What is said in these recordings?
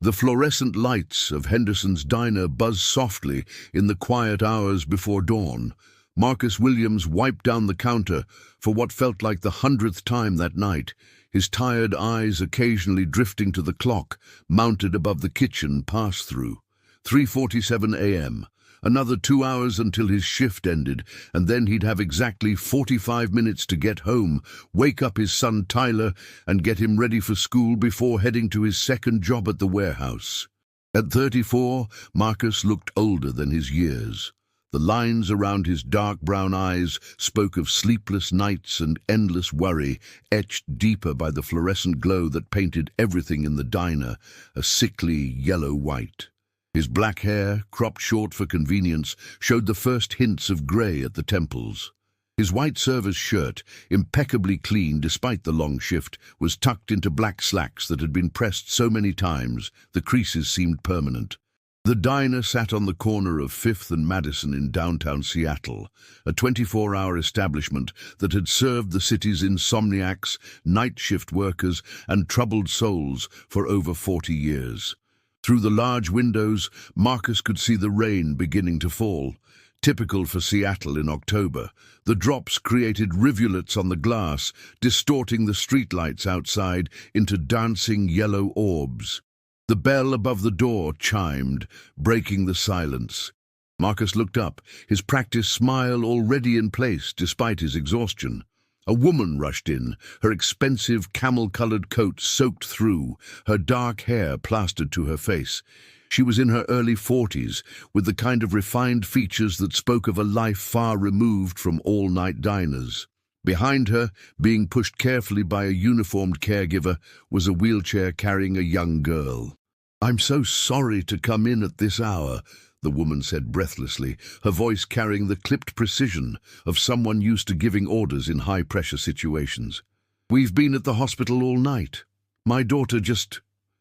The fluorescent lights of Henderson's diner buzzed softly in the quiet hours before dawn. Marcus Williams wiped down the counter for what felt like the 100th time that night, his tired eyes occasionally drifting to the clock mounted above the kitchen pass-through. 3:47 a.m. Another 2 hours until his shift ended, and then he'd have exactly 45 minutes to get home, wake up his son Tyler, and get him ready for school before heading to his second job at the warehouse. At 34, Marcus looked older than his years. The lines around his dark brown eyes spoke of sleepless nights and endless worry, etched deeper by the fluorescent glow that painted everything in the diner a sickly yellow-white. His black hair, cropped short for convenience, showed the first hints of grey at the temples. His white server's shirt, impeccably clean despite the long shift, was tucked into black slacks that had been pressed so many times the creases seemed permanent. The diner sat on the corner of 5th and Madison in downtown Seattle, a 24-hour establishment that had served the city's insomniacs, night shift workers, and troubled souls for over 40 years. Through the large windows, Marcus could see the rain beginning to fall. Typical for Seattle in October, the drops created rivulets on the glass, distorting the streetlights outside into dancing yellow orbs. The bell above the door chimed, breaking the silence. Marcus looked up, his practiced smile already in place despite his exhaustion. A woman rushed in, her expensive camel-colored coat soaked through, her dark hair plastered to her face. She was in her early 40s, with the kind of refined features that spoke of a life far removed from all-night diners. Behind her, being pushed carefully by a uniformed caregiver, was a wheelchair carrying a young girl. "I'm so sorry to come in at this hour," the woman said breathlessly, her voice carrying the clipped precision of someone used to giving orders in high-pressure situations. "We've been at the hospital all night. My daughter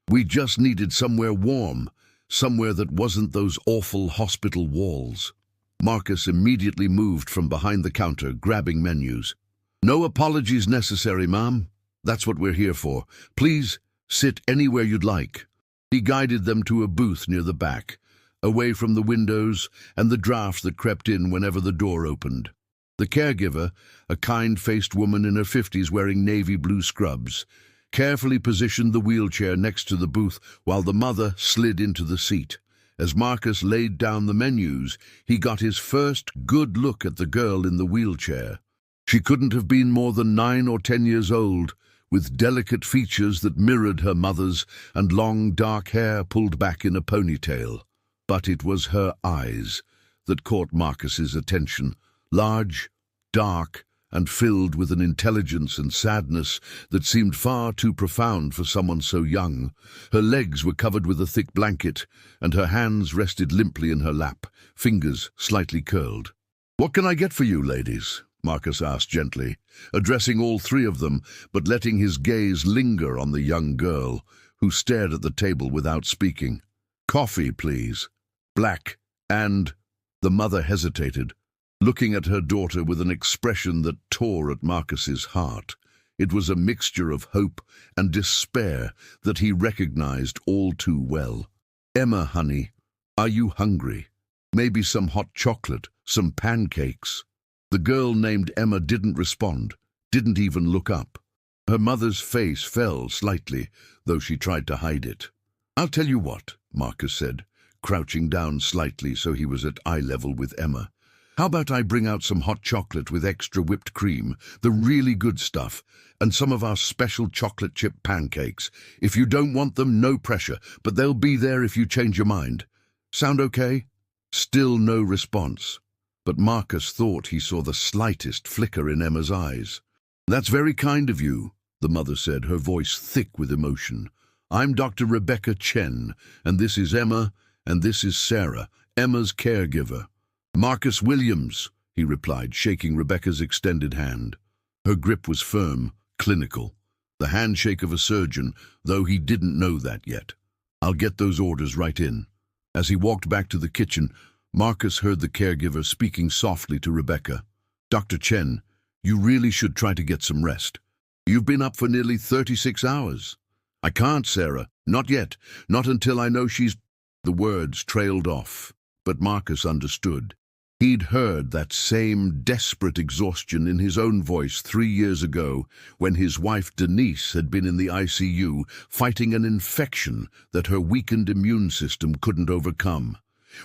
We just needed somewhere warm, somewhere that wasn't those awful hospital walls." Marcus immediately moved from behind the counter, grabbing menus. "No apologies necessary, ma'am. That's what we're here for. Please sit anywhere you'd like." He guided them to a booth near the back, away from the windows and the draft that crept in whenever the door opened. The caregiver, a kind-faced woman in her 50s wearing navy blue scrubs, carefully positioned the wheelchair next to the booth while the mother slid into the seat. As Marcus laid down the menus, he got his first good look at the girl in the wheelchair. She couldn't have been more than 9 or 10 years old, with delicate features that mirrored her mother's and long dark hair pulled back in a ponytail. But it was her eyes that caught Marcus's attention, large, dark, and filled with an intelligence and sadness that seemed far too profound for someone so young. Her legs were covered with a thick blanket, and her hands rested limply in her lap, fingers slightly curled. "What can I get for you, ladies?" Marcus asked gently, addressing all three of them, but letting his gaze linger on the young girl, who stared at the table without speaking. "Coffee, please. Black, and—" The mother hesitated, looking at her daughter with an expression that tore at Marcus's heart. It was a mixture of hope and despair that he recognized all too well. "Emma, honey, are you hungry? Maybe some hot chocolate, some pancakes?" The girl named Emma didn't respond, didn't even look up. Her mother's face fell slightly, though she tried to hide it. "I'll tell you what," Marcus said, crouching down slightly so he was at eye level with Emma. "How about I bring out some hot chocolate with extra whipped cream, the really good stuff, and some of our special chocolate chip pancakes. If you don't want them, no pressure, but they'll be there if you change your mind. Sound okay?" Still no response. But Marcus thought he saw the slightest flicker in Emma's eyes. "That's very kind of you," the mother said, her voice thick with emotion. "I'm Dr. Rebecca Chen, and this is Emma, and this is Sarah, Emma's caregiver." "Marcus Williams," he replied, shaking Rebecca's extended hand. Her grip was firm, clinical, the handshake of a surgeon, though he didn't know that yet. "I'll get those orders right in." As he walked back to the kitchen, Marcus heard the caregiver speaking softly to Rebecca. "Dr. Chen, you really should try to get some rest. You've been up for nearly 36 hours. I can't, Sarah. Not yet. Not until I know she's... The words trailed off, but Marcus understood. He'd heard that same desperate exhaustion in his own voice 3 years ago when his wife Denise had been in the ICU fighting an infection that her weakened immune system couldn't overcome.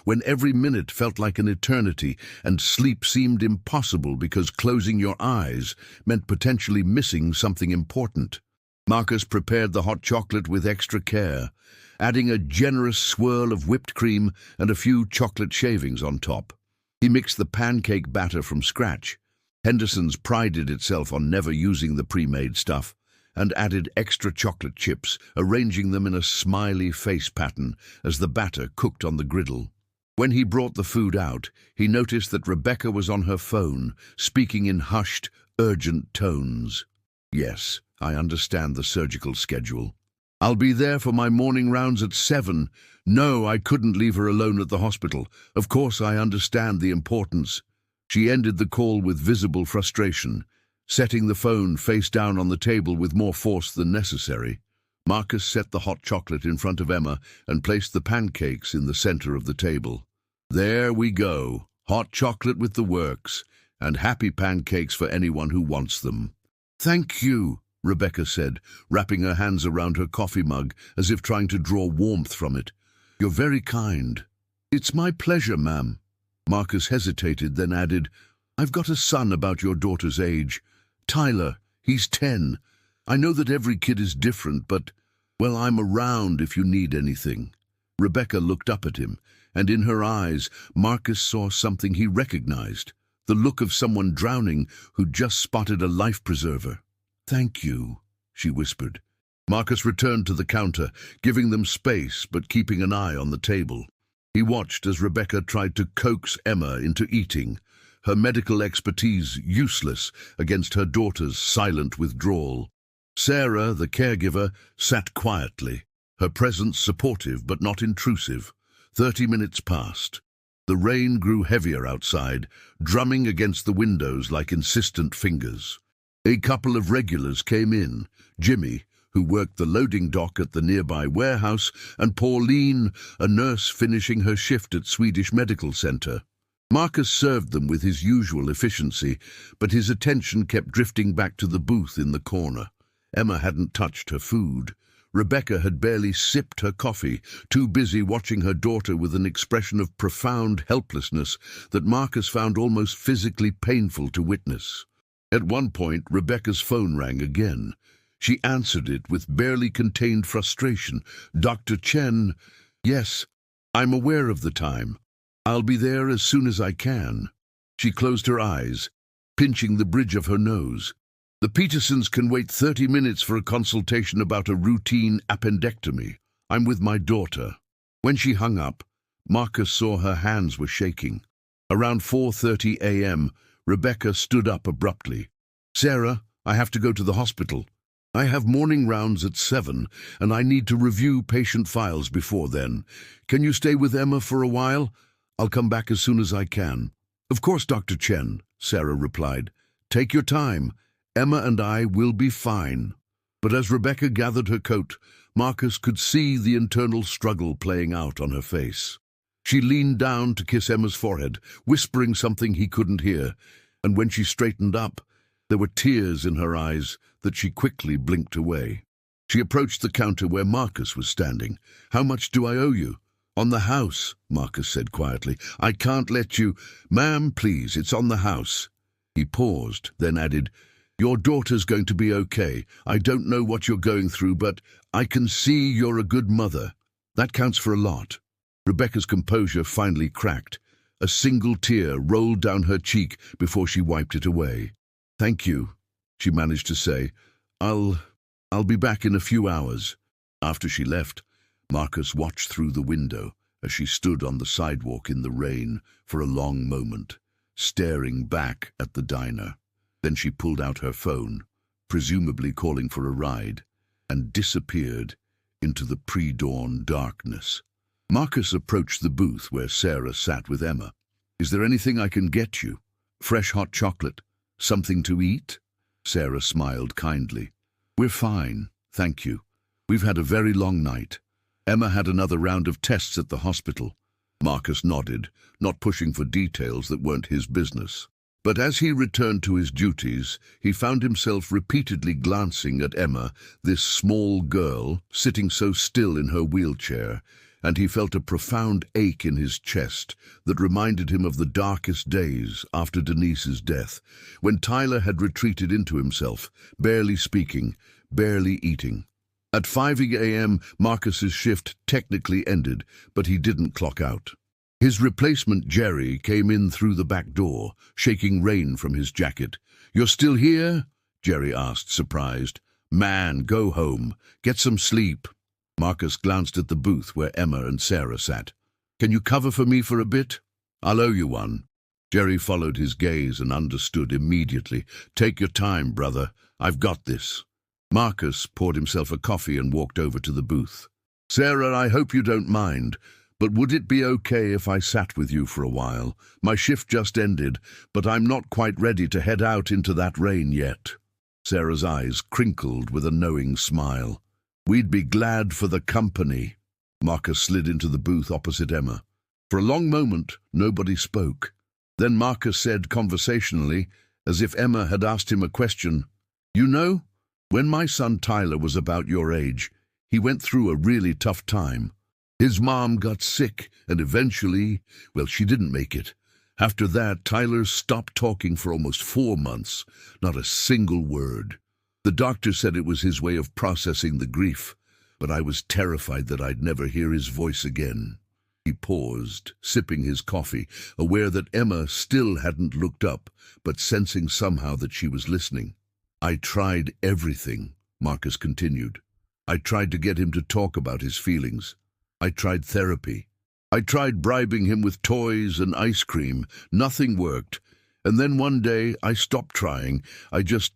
When every minute felt like an eternity and sleep seemed impossible because closing your eyes meant potentially missing something important. Marcus prepared the hot chocolate with extra care, adding a generous swirl of whipped cream and a few chocolate shavings on top. He mixed the pancake batter from scratch. Henderson's prided itself on never using the pre-made stuff, and added extra chocolate chips, arranging them in a smiley face pattern as the batter cooked on the griddle. When he brought the food out, he noticed that Rebecca was on her phone, speaking in hushed, urgent tones. "Yes, I understand the surgical schedule. I'll be there for my morning rounds at 7. No, I couldn't leave her alone at the hospital. Of course I understand the importance." She ended the call with visible frustration, setting the phone face down on the table with more force than necessary. Marcus set the hot chocolate in front of Emma and placed the pancakes in the center of the table. "There we go. Hot chocolate with the works, and happy pancakes for anyone who wants them." "Thank you," Rebecca said, wrapping her hands around her coffee mug as if trying to draw warmth from it. "You're very kind." "It's my pleasure, ma'am." Marcus hesitated, then added, "I've got a son about your daughter's age. Tyler, he's 10. I know that every kid is different, but, well, I'm around if you need anything." Rebecca looked up at him, and in her eyes, Marcus saw something he recognized, the look of someone drowning who'd just spotted a life preserver. "Thank you," she whispered. Marcus returned to the counter, giving them space but keeping an eye on the table. He watched as Rebecca tried to coax Emma into eating, her medical expertise useless against her daughter's silent withdrawal. Sarah, the caregiver, sat quietly, her presence supportive but not intrusive. 30 minutes passed. The rain grew heavier outside, drumming against the windows like insistent fingers. A couple of regulars came in, Jimmy, who worked the loading dock at the nearby warehouse, and Pauline, a nurse finishing her shift at Swedish Medical Center. Marcus served them with his usual efficiency, but his attention kept drifting back to the booth in the corner. Emma hadn't touched her food. Rebecca had barely sipped her coffee, too busy watching her daughter with an expression of profound helplessness that Marcus found almost physically painful to witness. At one point, Rebecca's phone rang again. She answered it with barely contained frustration. "Dr. Chen." "Yes, I'm aware of the time. I'll be there as soon as I can." She closed her eyes, pinching the bridge of her nose. "The Petersons can wait 30 minutes for a consultation about a routine appendectomy. I'm with my daughter." When she hung up, Marcus saw her hands were shaking. Around 4:30 a.m., Rebecca stood up abruptly. "Sarah, I have to go to the hospital. I have morning rounds at 7, and I need to review patient files before then. Can you stay with Emma for a while? I'll come back as soon as I can." "Of course, Dr. Chen," Sarah replied. "Take your time. Emma and I will be fine." But as Rebecca gathered her coat, Marcus could see the internal struggle playing out on her face. She leaned down to kiss Emma's forehead, whispering something he couldn't hear, and when she straightened up, there were tears in her eyes that she quickly blinked away. She approached the counter where Marcus was standing. "How much do I owe you?" "On the house," Marcus said quietly. "I can't let you—" "Ma'am, please, it's on the house." He paused, then added, "Your daughter's going to be okay. I don't know what you're going through, but I can see you're a good mother. That counts for a lot." Rebecca's composure finally cracked. A single tear rolled down her cheek before she wiped it away. "Thank you," she managed to say. I'll be back in a few hours." After she left, Marcus watched through the window as she stood on the sidewalk in the rain for a long moment, staring back at the diner. Then she pulled out her phone, presumably calling for a ride, and disappeared into the pre-dawn darkness. Marcus approached the booth where Sarah sat with Emma. "Is there anything I can get you? Fresh hot chocolate? Something to eat?" Sarah smiled kindly. "We're fine, thank you. We've had a very long night. Emma had another round of tests at the hospital. Marcus nodded, not pushing for details that weren't his business. But as he returned to his duties, he found himself repeatedly glancing at Emma, this small girl, sitting so still in her wheelchair, and he felt a profound ache in his chest that reminded him of the darkest days after Denise's death, when Tyler had retreated into himself, barely speaking, barely eating. At 5 a.m., Marcus's shift technically ended, but he didn't clock out. His replacement, Jerry, came in through the back door, shaking rain from his jacket. "You're still here?" Jerry asked, surprised. "Man, go home. Get some sleep." Marcus glanced at the booth where Emma and Sarah sat. "Can you cover for me for a bit? I'll owe you one." Jerry followed his gaze and understood immediately. "Take your time, brother. I've got this." Marcus poured himself a coffee and walked over to the booth. "Sarah, I hope you don't mind, but would it be okay if I sat with you for a while? My shift just ended, but I'm not quite ready to head out into that rain yet." Sarah's eyes crinkled with a knowing smile. "We'd be glad for the company." Marcus slid into the booth opposite Emma. For a long moment, nobody spoke. Then Marcus said conversationally, as if Emma had asked him a question, "You know, when my son Tyler was about your age, he went through a really tough time. His mom got sick, and eventually, well, she didn't make it. After that, Tyler stopped talking for almost 4 months, not a single word. The doctor said it was his way of processing the grief, but I was terrified that I'd never hear his voice again." He paused, sipping his coffee, aware that Emma still hadn't looked up, but sensing somehow that she was listening. "I tried everything," Marcus continued. "I tried to get him to talk about his feelings. I tried therapy. I tried bribing him with toys and ice cream. Nothing worked. And then one day I stopped trying. I just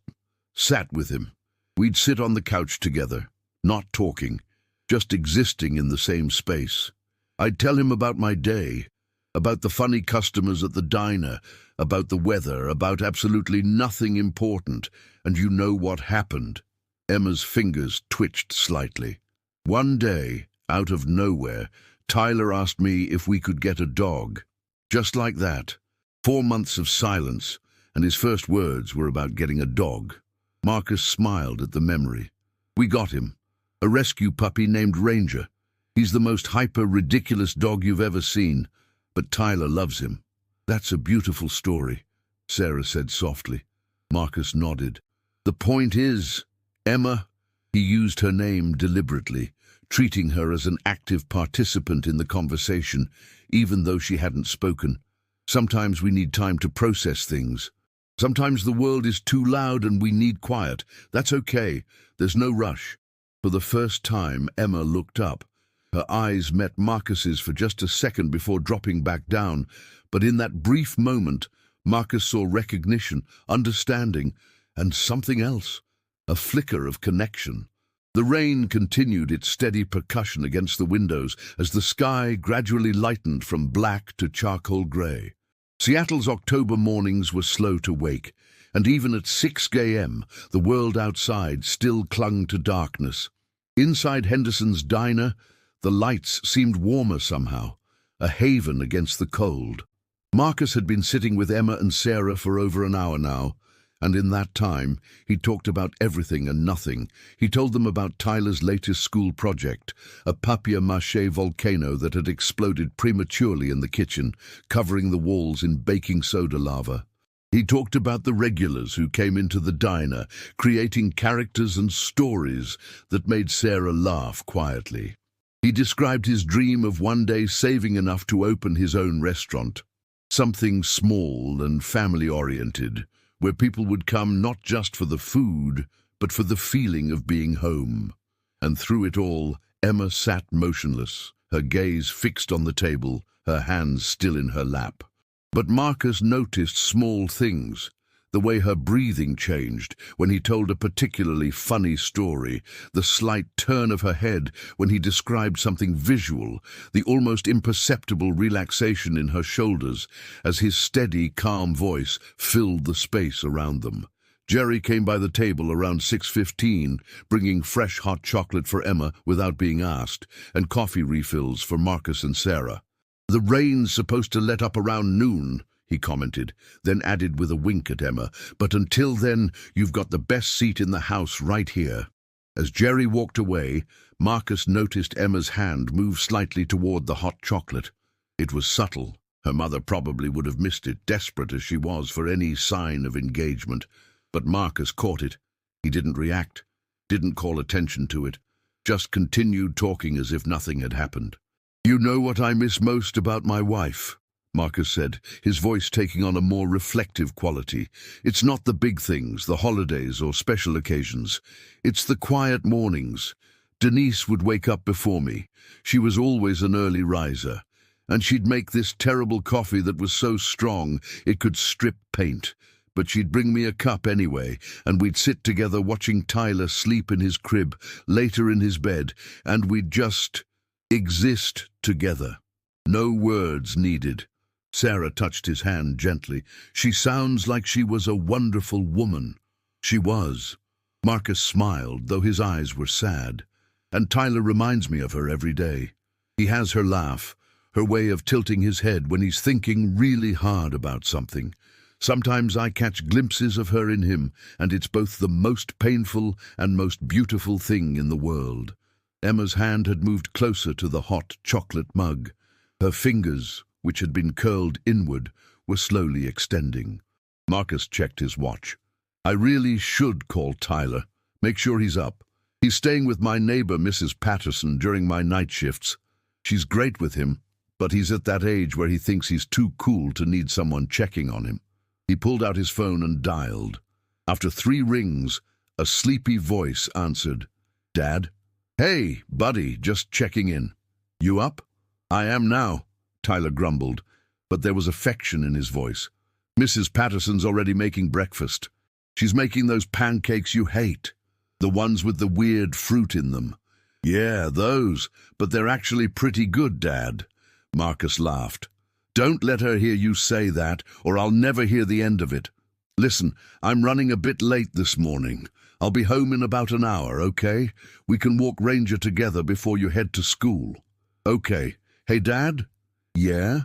sat with him. We'd sit on the couch together, not talking, just existing in the same space. I'd tell him about my day, about the funny customers at the diner, about the weather, about absolutely nothing important. And you know what happened?" Emma's fingers twitched slightly. "One day, out of nowhere, Tyler asked me if we could get a dog. Just like that. 4 months of silence, and his first words were about getting a dog." Marcus smiled at the memory. "We got him. A rescue puppy named Ranger. He's the most hyper-ridiculous dog you've ever seen, but Tyler loves him." "That's a beautiful story," Sarah said softly. Marcus nodded. "The point is, Emma," he used her name deliberately, treating her as an active participant in the conversation, even though she hadn't spoken. "Sometimes we need time to process things. Sometimes the world is too loud and we need quiet. That's okay. There's no rush." For the first time, Emma looked up. Her eyes met Marcus's for just a second before dropping back down, but in that brief moment, Marcus saw recognition, understanding, and something else, a flicker of connection. The rain continued its steady percussion against the windows as the sky gradually lightened from black to charcoal grey. Seattle's October mornings were slow to wake, and even at 6 a.m. the world outside still clung to darkness. Inside Henderson's diner, the lights seemed warmer somehow, a haven against the cold. Marcus had been sitting with Emma and Sarah for over an hour now, and in that time, he talked about everything and nothing. He told them about Tyler's latest school project, a papier-mâché volcano that had exploded prematurely in the kitchen, covering the walls in baking soda lava. He talked about the regulars who came into the diner, creating characters and stories that made Sarah laugh quietly. He described his dream of one day saving enough to open his own restaurant, something small and family-oriented, where people would come not just for the food, but for the feeling of being home. And through it all, Emma sat motionless, her gaze fixed on the table, her hands still in her lap. But Marcus noticed small things, the way her breathing changed when he told a particularly funny story, the slight turn of her head when he described something visual, the almost imperceptible relaxation in her shoulders as his steady, calm voice filled the space around them. Jerry came by the table around 6:15, bringing fresh hot chocolate for Emma without being asked, and coffee refills for Marcus and Sarah. "The rain's supposed to let up around noon," he commented, then added with a wink at Emma, "but until then, you've got the best seat in the house right here." As Jerry walked away, Marcus noticed Emma's hand move slightly toward the hot chocolate. It was subtle. Her mother probably would have missed it, desperate as she was for any sign of engagement. But Marcus caught it. He didn't react, didn't call attention to it, just continued talking as if nothing had happened. "You know what I miss most about my wife," Marcus said, his voice taking on a more reflective quality. "It's not the big things, the holidays or special occasions. It's the quiet mornings. Denise would wake up before me. She was always an early riser. And she'd make this terrible coffee that was so strong it could strip paint. But she'd bring me a cup anyway, and we'd sit together watching Tyler sleep in his crib, later in his bed, and we'd just exist together. No words needed." Sarah touched his hand gently. "She sounds like she was a wonderful woman." She was. Marcus smiled, though his eyes were sad. "And Tyler reminds me of her every day. He has her laugh, her way of tilting his head when he's thinking really hard about something. Sometimes I catch glimpses of her in him, and it's both the most painful and most beautiful thing in the world." Emma's hand had moved closer to the hot chocolate mug. Her fingers, which had been curled inward, were slowly extending. Marcus checked his watch. "I really should call Tyler. Make sure he's up. He's staying with my neighbor, Mrs. Patterson, during my night shifts. She's great with him, but he's at that age where he thinks he's too cool to need someone checking on him." He pulled out his phone and dialed. After 3 rings, a sleepy voice answered. "Dad?" "Hey, buddy, just checking in. You up?" "I am now," Tyler grumbled, but there was affection in his voice. "Mrs. Patterson's already making breakfast. She's making those pancakes you hate, the ones with the weird fruit in them." "Yeah, those, but they're actually pretty good, Dad." Marcus laughed. "Don't let her hear you say that, or I'll never hear the end of it. Listen, I'm running a bit late this morning. I'll be home in about an hour, okay? We can walk Ranger together before you head to school." "Okay. Hey, Dad?" "Yeah?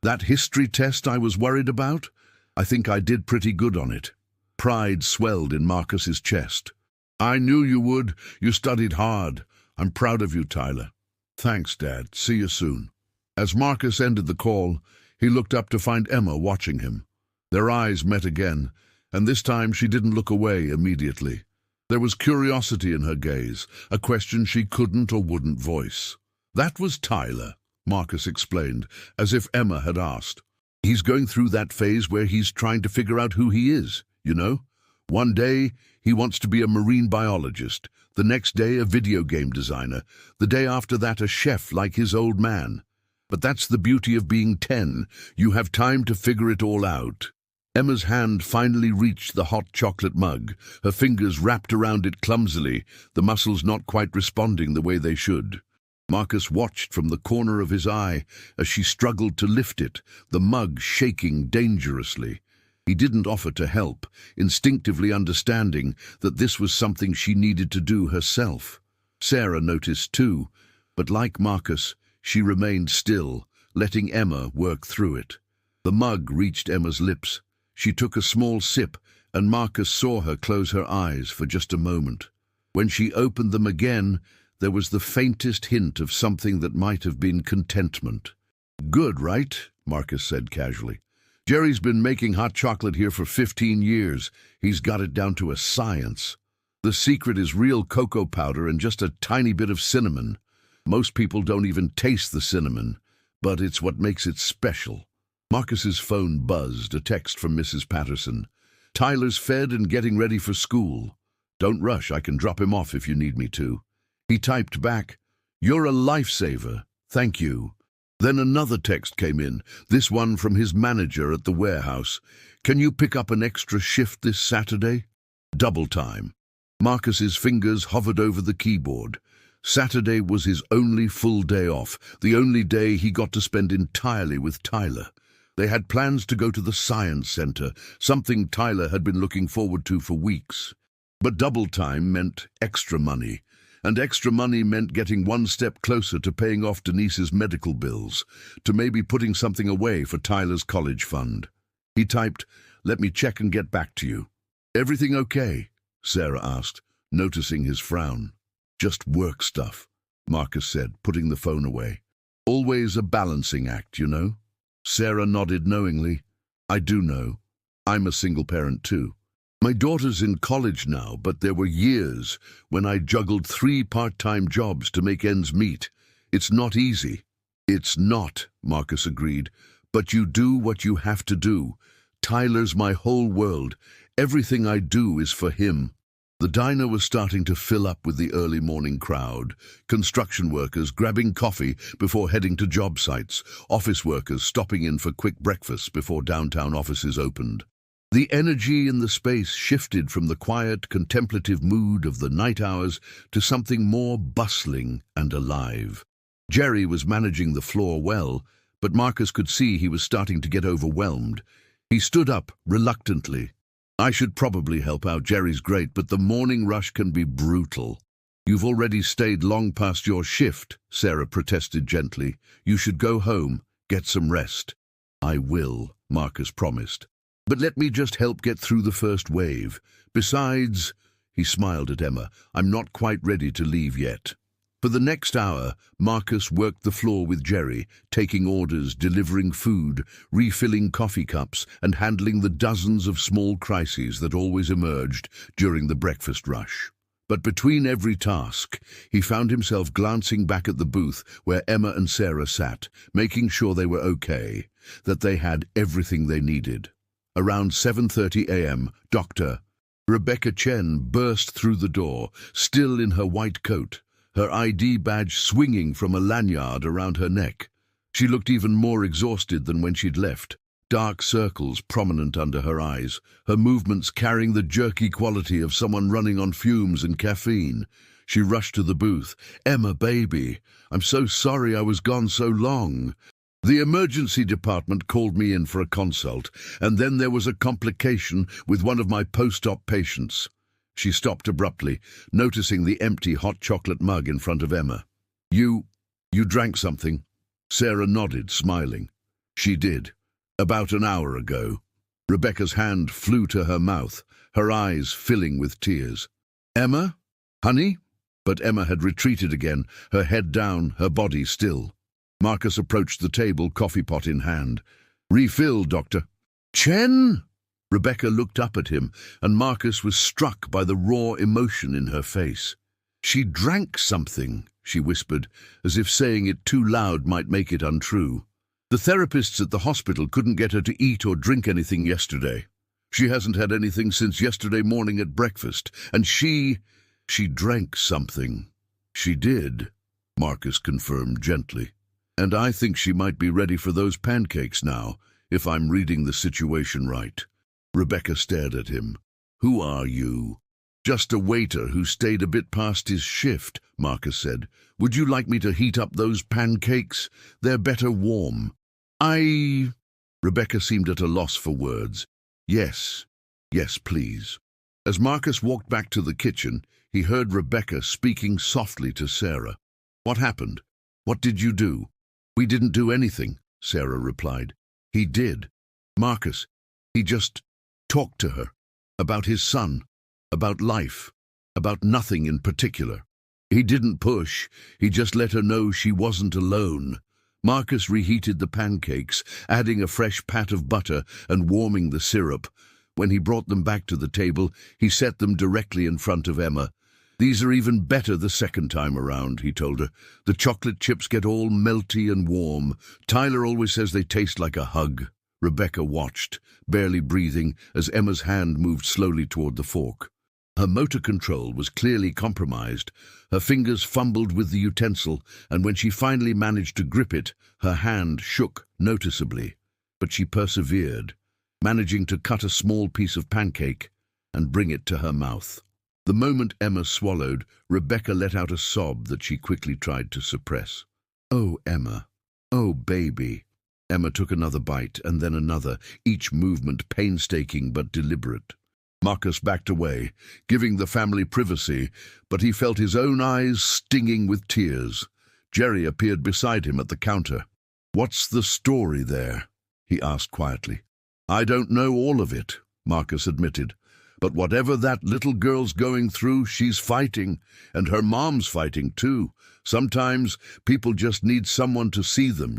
That history test I was worried about? I think I did pretty good on it." Pride swelled in Marcus's chest. "I knew you would. You studied hard. I'm proud of you, Tyler." "Thanks, Dad. See you soon." As Marcus ended the call, he looked up to find Emma watching him. Their eyes met again, and this time she didn't look away immediately. There was curiosity in her gaze, a question she couldn't or wouldn't voice. "That was Tyler," Marcus explained, as if Emma had asked. "He's going through that phase where he's trying to figure out who he is, you know? One day, he wants to be a marine biologist, the next day a video game designer, the day after that a chef like his old man. But that's the beauty of being 10. You have time to figure it all out." Emma's hand finally reached the hot chocolate mug, her fingers wrapped around it clumsily, the muscles not quite responding the way they should. Marcus watched from the corner of his eye as she struggled to lift it, the mug shaking dangerously. He didn't offer to help, instinctively understanding that this was something she needed to do herself. Sarah noticed too, but like Marcus, she remained still, letting Emma work through it. The mug reached Emma's lips. She took a small sip, and Marcus saw her close her eyes for just a moment. When she opened them again, there was the faintest hint of something that might have been contentment. "Good, right?" Marcus said casually. "Jerry's been making hot chocolate here for 15 years. He's got it down to a science. The secret is real cocoa powder and just a tiny bit of cinnamon. Most people don't even taste the cinnamon, but it's what makes it special." Marcus's phone buzzed, a text from Mrs. Patterson. "Tyler's fed and getting ready for school. Don't rush, I can drop him off if you need me to." He typed back, "You're a lifesaver. Thank you." Then another text came in, this one from his manager at the warehouse. "Can you pick up an extra shift this Saturday?" Double time. Marcus's fingers hovered over the keyboard. Saturday was his only full day off, the only day he got to spend entirely with Tyler. They had plans to go to the science center, something Tyler had been looking forward to for weeks. But double time meant extra money, and extra money meant getting one step closer to paying off Denise's medical bills, to maybe putting something away for Tyler's college fund. He typed, "Let me check and get back to you." "Everything okay?" Sarah asked, noticing his frown. "Just work stuff," Marcus said, putting the phone away. "Always a balancing act, you know?" Sarah nodded knowingly. "I do know. I'm a single parent too. My daughter's in college now, but there were years when I juggled 3 part-time jobs to make ends meet. It's not easy." "It's not," Marcus agreed, "but you do what you have to do. Tyler's my whole world. Everything I do is for him." The diner was starting to fill up with the early morning crowd, construction workers grabbing coffee before heading to job sites, office workers stopping in for quick breakfasts before downtown offices opened. The energy in the space shifted from the quiet, contemplative mood of the night hours to something more bustling and alive. Jerry was managing the floor well, but Marcus could see he was starting to get overwhelmed. He stood up reluctantly. "I should probably help out. Jerry's great, but the morning rush can be brutal." "You've already stayed long past your shift," Sarah protested gently. "You should go home, get some rest." "I will," Marcus promised. "But let me just help get through the first wave. Besides," he smiled at Emma, "I'm not quite ready to leave yet." For the next hour, Marcus worked the floor with Jerry, taking orders, delivering food, refilling coffee cups, and handling the dozens of small crises that always emerged during the breakfast rush. But between every task, he found himself glancing back at the booth where Emma and Sarah sat, making sure they were okay, that they had everything they needed. Around 7:30 a.m., Dr. Rebecca Chen burst through the door, still in her white coat, her ID badge swinging from a lanyard around her neck. She looked even more exhausted than when she'd left, dark circles prominent under her eyes, her movements carrying the jerky quality of someone running on fumes and caffeine. She rushed to the booth. "Emma, baby, I'm so sorry I was gone so long. The emergency department called me in for a consult, and then there was a complication with one of my post-op patients." She stopped abruptly, noticing the empty hot chocolate mug in front of Emma. You drank something?" Sarah nodded, smiling. "She did. About an hour ago." Rebecca's hand flew to her mouth, her eyes filling with tears. "Emma? Honey?" But Emma had retreated again, her head down, her body still. Marcus approached the table, coffee pot in hand. "Refill, Doctor." "Chen?" Rebecca looked up at him, and Marcus was struck by the raw emotion in her face. "She drank something," she whispered, as if saying it too loud might make it untrue. "The therapists at the hospital couldn't get her to eat or drink anything yesterday. She hasn't had anything since yesterday morning at breakfast, and she drank something." "She did," Marcus confirmed gently. "And I think she might be ready for those pancakes now, if I'm reading the situation right." Rebecca stared at him. "Who are you?" "Just a waiter who stayed a bit past his shift," Marcus said. "Would you like me to heat up those pancakes? They're better warm." Rebecca seemed at a loss for words. Yes, please." As Marcus walked back to the kitchen, he heard Rebecca speaking softly to Sarah. "What happened? What did you do?" "We didn't do anything," Sarah replied. "He did. Marcus, he just talked to her. About his son. About life. About nothing in particular. He didn't push. He just let her know she wasn't alone." Marcus reheated the pancakes, adding a fresh pat of butter and warming the syrup. When he brought them back to the table, he set them directly in front of Emma. "These are even better the second time around," he told her. "The chocolate chips get all melty and warm. Tyler always says they taste like a hug." Rebecca watched, barely breathing, as Emma's hand moved slowly toward the fork. Her motor control was clearly compromised. Her fingers fumbled with the utensil, and when she finally managed to grip it, her hand shook noticeably. But she persevered, managing to cut a small piece of pancake and bring it to her mouth. The moment Emma swallowed, Rebecca let out a sob that she quickly tried to suppress. "Oh, Emma. Oh, baby." Emma took another bite, and then another, each movement painstaking but deliberate. Marcus backed away, giving the family privacy, but he felt his own eyes stinging with tears. Jerry appeared beside him at the counter. "What's the story there?" he asked quietly. "I don't know all of it," Marcus admitted. "But whatever that little girl's going through, she's fighting, and her mom's fighting too. Sometimes people just need someone to see them,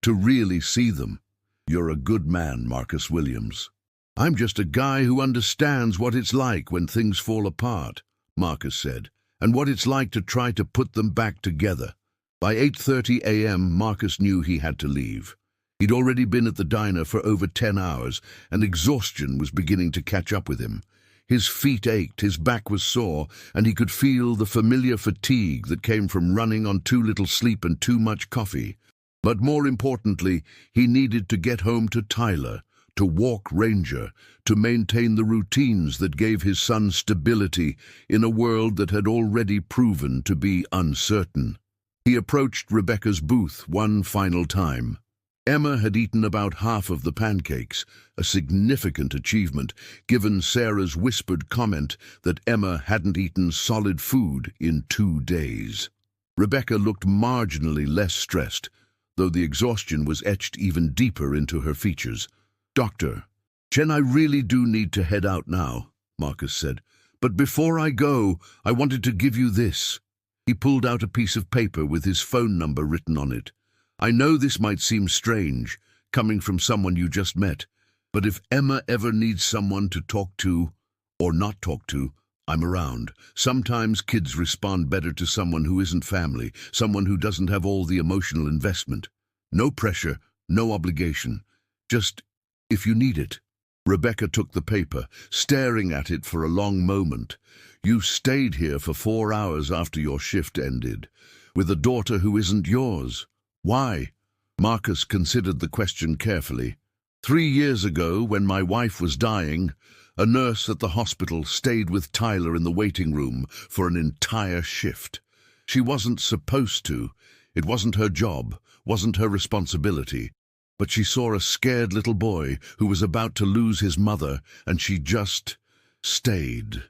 to really see them. You're a good man, Marcus Williams." "I'm just a guy who understands what it's like when things fall apart," Marcus said, "and what it's like to try to put them back together." By 8:30 a.m., Marcus knew he had to leave. He'd already been at the diner for over 10 hours, and exhaustion was beginning to catch up with him. His feet ached, his back was sore, and he could feel the familiar fatigue that came from running on too little sleep and too much coffee. But more importantly, he needed to get home to Tyler, to walk Ranger, to maintain the routines that gave his son stability in a world that had already proven to be uncertain. He approached Rebecca's booth one final time. Emma had eaten about half of the pancakes, a significant achievement given Sarah's whispered comment that Emma hadn't eaten solid food in 2 days. Rebecca looked marginally less stressed, though the exhaustion was etched even deeper into her features. "Doctor, Jen, I really do need to head out now," Marcus said. "But before I go, I wanted to give you this." He pulled out a piece of paper with his phone number written on it. "I know this might seem strange, coming from someone you just met, but if Emma ever needs someone to talk to, or not talk to, I'm around. Sometimes kids respond better to someone who isn't family, someone who doesn't have all the emotional investment. No pressure, no obligation. Just if you need it." Rebecca took the paper, staring at it for a long moment. "You stayed here for 4 hours after your shift ended, with a daughter who isn't yours. Why?" Marcus considered the question carefully. 3 years ago, when my wife was dying, a nurse at the hospital stayed with Tyler in the waiting room for an entire shift. She wasn't supposed to. It wasn't her job, wasn't her responsibility. But she saw a scared little boy who was about to lose his mother, and she just stayed.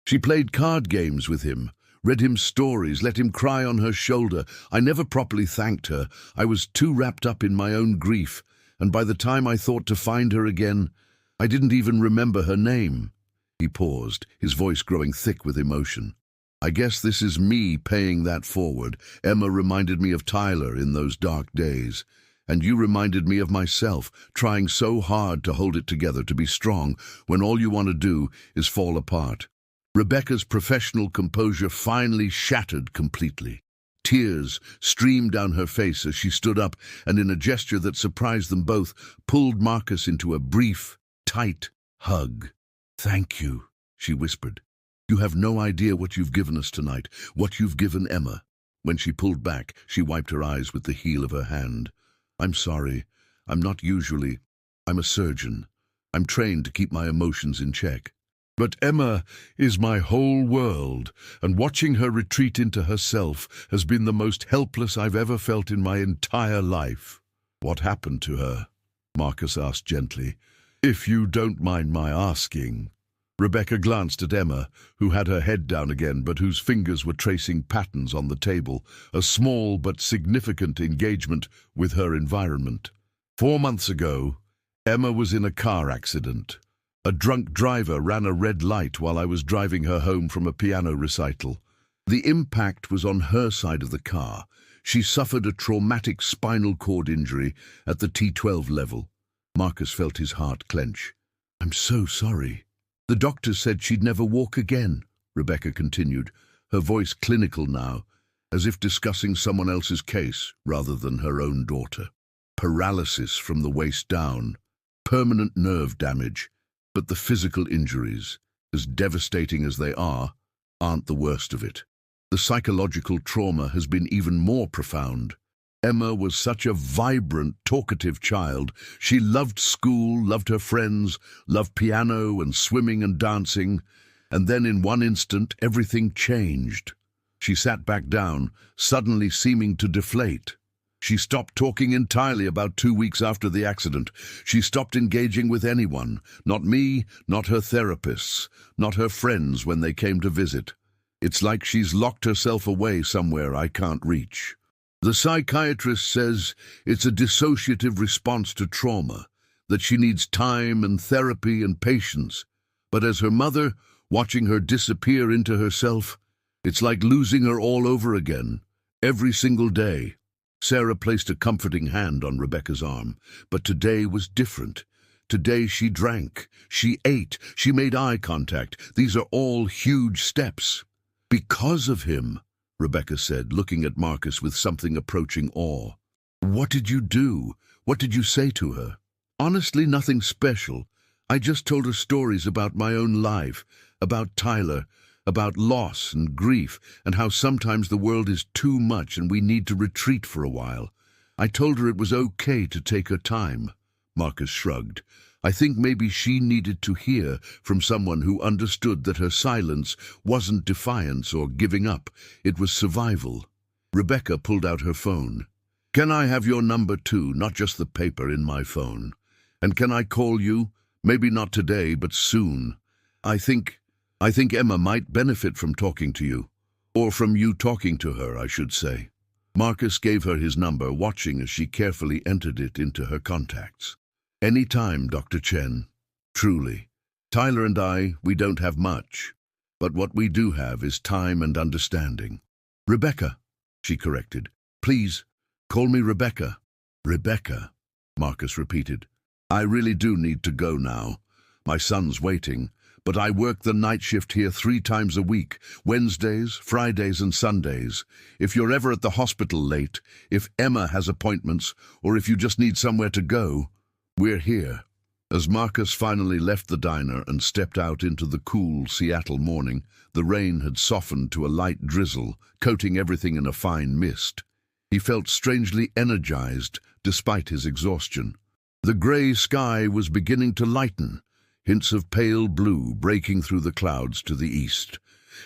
She played card games with him, read him stories, let him cry on her shoulder. I never properly thanked her. I was too wrapped up in my own grief, and by the time I thought to find her again, I didn't even remember her name." He paused, his voice growing thick with emotion. "I guess this is me paying that forward. Emma reminded me of Tyler in those dark days. And you reminded me of myself, trying so hard to hold it together, to be strong, when all you want to do is fall apart." Rebecca's professional composure finally shattered completely. Tears streamed down her face as she stood up and, in a gesture that surprised them both, pulled Marcus into a brief, tight hug. "Thank you," she whispered. "You have no idea what you've given us tonight, what you've given Emma." When she pulled back, she wiped her eyes with the heel of her hand. "I'm sorry. I'm not usually. I'm a surgeon. I'm trained to keep my emotions in check. But Emma is my whole world, and watching her retreat into herself has been the most helpless I've ever felt in my entire life." "What happened to her?" Marcus asked gently. "If you don't mind my asking." Rebecca glanced at Emma, who had her head down again but whose fingers were tracing patterns on the table, a small but significant engagement with her environment. 4 months ago, Emma was in a car accident. A drunk driver ran a red light while I was driving her home from a piano recital. The impact was on her side of the car. She suffered a traumatic spinal cord injury at the T12 level. Marcus felt his heart clench. "I'm so sorry." "The doctor said she'd never walk again," Rebecca continued, her voice clinical now, as if discussing someone else's case rather than her own daughter. "Paralysis from the waist down, permanent nerve damage, but the physical injuries, as devastating as they are, aren't the worst of it. The psychological trauma has been even more profound. Emma was such a vibrant, talkative child. She loved school, loved her friends, loved piano and swimming and dancing. And then in one instant, everything changed. She sat back down, suddenly seeming to deflate. She stopped talking entirely about 2 weeks after the accident. She stopped engaging with anyone. Not me, not her therapists, not her friends when they came to visit. It's like she's locked herself away somewhere I can't reach. The psychiatrist says it's a dissociative response to trauma, that she needs time and therapy and patience. But as her mother, watching her disappear into herself, it's like losing her all over again, every single day. Sarah placed a comforting hand on Rebecca's arm, but today was different. Today she drank, she ate, she made eye contact. These are all huge steps. Because of him, Rebecca said, looking at Marcus with something approaching awe. What did you do? What did you say to her? Honestly, nothing special. I just told her stories about my own life, about Tyler, about loss and grief, and how sometimes the world is too much and we need to retreat for a while. I told her it was okay to take her time. Marcus shrugged. I think maybe she needed to hear from someone who understood that her silence wasn't defiance or giving up. It was survival. Rebecca pulled out her phone. Can I have your number too, not just the paper in my phone? And can I call you? Maybe not today, but soon. I think Emma might benefit from talking to you. Or from you talking to her, I should say. Marcus gave her his number, watching as she carefully entered it into her contacts. Any time, Dr. Chen. Truly. Tyler and I, we don't have much. But what we do have is time and understanding. Rebecca, she corrected. Please, call me Rebecca. Rebecca, Marcus repeated. I really do need to go now. My son's waiting. But I work the night shift here 3 times a week, Wednesdays, Fridays and Sundays. If you're ever at the hospital late, if Emma has appointments, or if you just need somewhere to go, we're here. As Marcus finally left the diner and stepped out into the cool Seattle morning, the rain had softened to a light drizzle, coating everything in a fine mist. He felt strangely energized, despite his exhaustion. The grey sky was beginning to lighten, hints of pale blue breaking through the clouds to the east.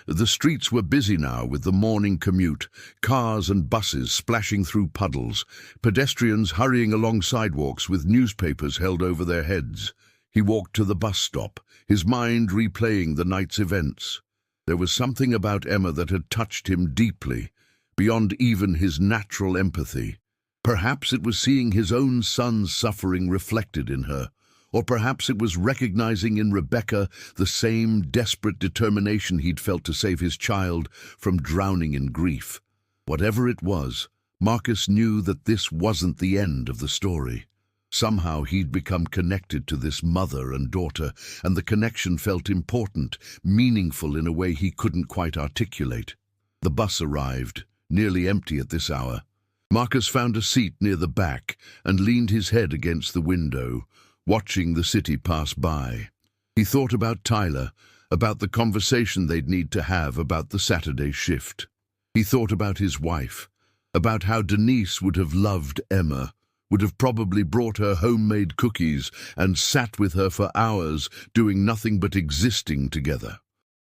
The streets were busy now with the morning commute, cars and buses splashing through puddles, pedestrians hurrying along sidewalks with newspapers held over their heads. He walked to the bus stop, his mind replaying the night's events. There was something about Emma that had touched him deeply, beyond even his natural empathy. Perhaps it was seeing his own son's suffering reflected in her. Or perhaps it was recognizing in Rebecca the same desperate determination he'd felt to save his child from drowning in grief. Whatever it was, Marcus knew that this wasn't the end of the story. Somehow he'd become connected to this mother and daughter, and the connection felt important, meaningful in a way he couldn't quite articulate. The bus arrived, nearly empty at this hour. Marcus found a seat near the back and leaned his head against the window, watching the city pass by. He thought about Tyler, about the conversation they'd need to have about the Saturday shift. He thought about his wife, about how Denise would have loved Emma, would have probably brought her homemade cookies and sat with her for hours, doing nothing but existing together.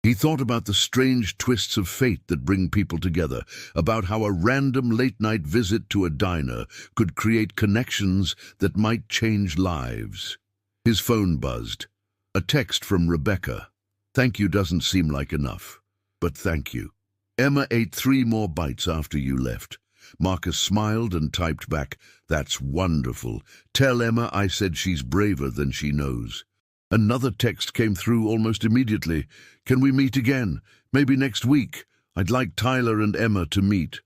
He thought about the strange twists of fate that bring people together, about how a random late-night visit to a diner could create connections that might change lives. His phone buzzed. A text from Rebecca. Thank you doesn't seem like enough, but thank you. Emma ate 3 more bites after you left. Marcus smiled and typed back, That's wonderful. Tell Emma I said she's braver than she knows. Another text came through almost immediately. Can we meet again? Maybe next week. I'd like Tyler and Emma to meet.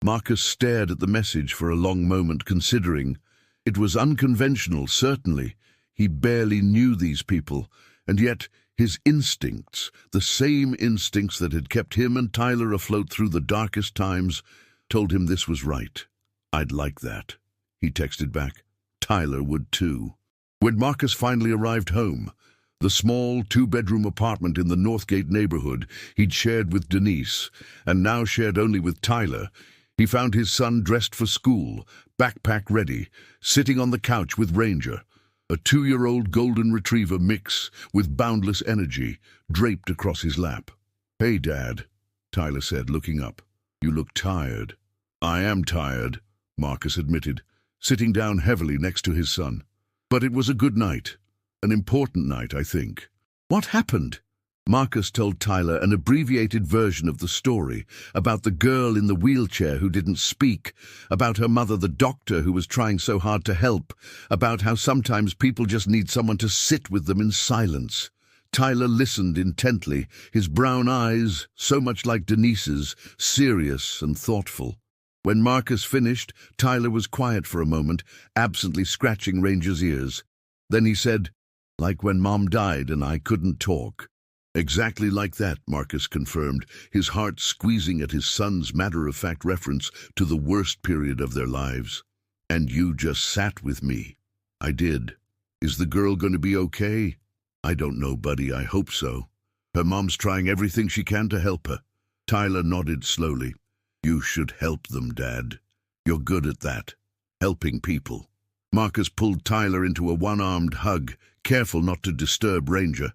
Marcus stared at the message for a long moment, considering. It was unconventional, certainly. He barely knew these people, and yet his instincts, the same instincts that had kept him and Tyler afloat through the darkest times, told him this was right. I'd like that. He texted back. Tyler would too. When Marcus finally arrived home, the small 2-bedroom apartment in the Northgate neighborhood he'd shared with Denise, and now shared only with Tyler, he found his son dressed for school, backpack ready, sitting on the couch with Ranger, a 2-year-old golden retriever mix with boundless energy, draped across his lap. Hey, Dad, Tyler said, looking up. You look tired. I am tired, Marcus admitted, sitting down heavily next to his son. But it was a good night. An important night, I think. What happened? Marcus told Tyler an abbreviated version of the story, about the girl in the wheelchair who didn't speak, about her mother, the doctor, who was trying so hard to help, about how sometimes people just need someone to sit with them in silence. Tyler listened intently, his brown eyes, so much like Denise's, serious and thoughtful. When Marcus finished, Tyler was quiet for a moment, absently scratching Ranger's ears. Then he said, "Like when Mom died and I couldn't talk." "Exactly like that," Marcus confirmed, his heart squeezing at his son's matter-of-fact reference to the worst period of their lives. "And you just sat with me." "I did. Is the girl going to be okay?" "I don't know, buddy. I hope so. Her mom's trying everything she can to help her." Tyler nodded slowly. "You should help them, Dad. You're good at that. Helping people." Marcus pulled Tyler into a one-armed hug, careful not to disturb Ranger.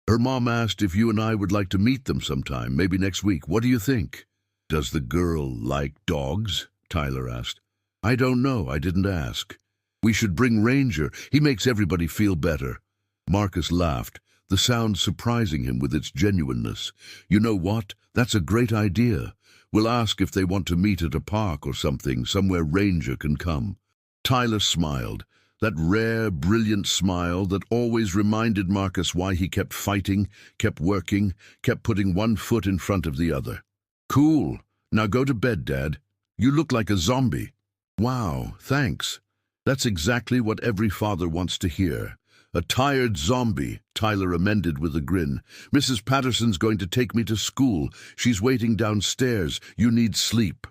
"Her mom asked if you and I would like to meet them sometime, maybe next week. What do you think?" "Does the girl like dogs?" Tyler asked. "I don't know. I didn't ask." "We should bring Ranger. He makes everybody feel better." Marcus laughed, the sound surprising him with its genuineness. "You know what? That's a great idea. We'll ask if they want to meet at a park or something, somewhere Ranger can come." Tyler smiled, that rare, brilliant smile that always reminded Marcus why he kept fighting, kept working, kept putting one foot in front of the other. "Cool. Now go to bed, Dad. You look like a zombie." "Wow, thanks. That's exactly what every father wants to hear. A tired zombie," Tyler amended with a grin. "Mrs. Patterson's going to take me to school. She's waiting downstairs. You need sleep."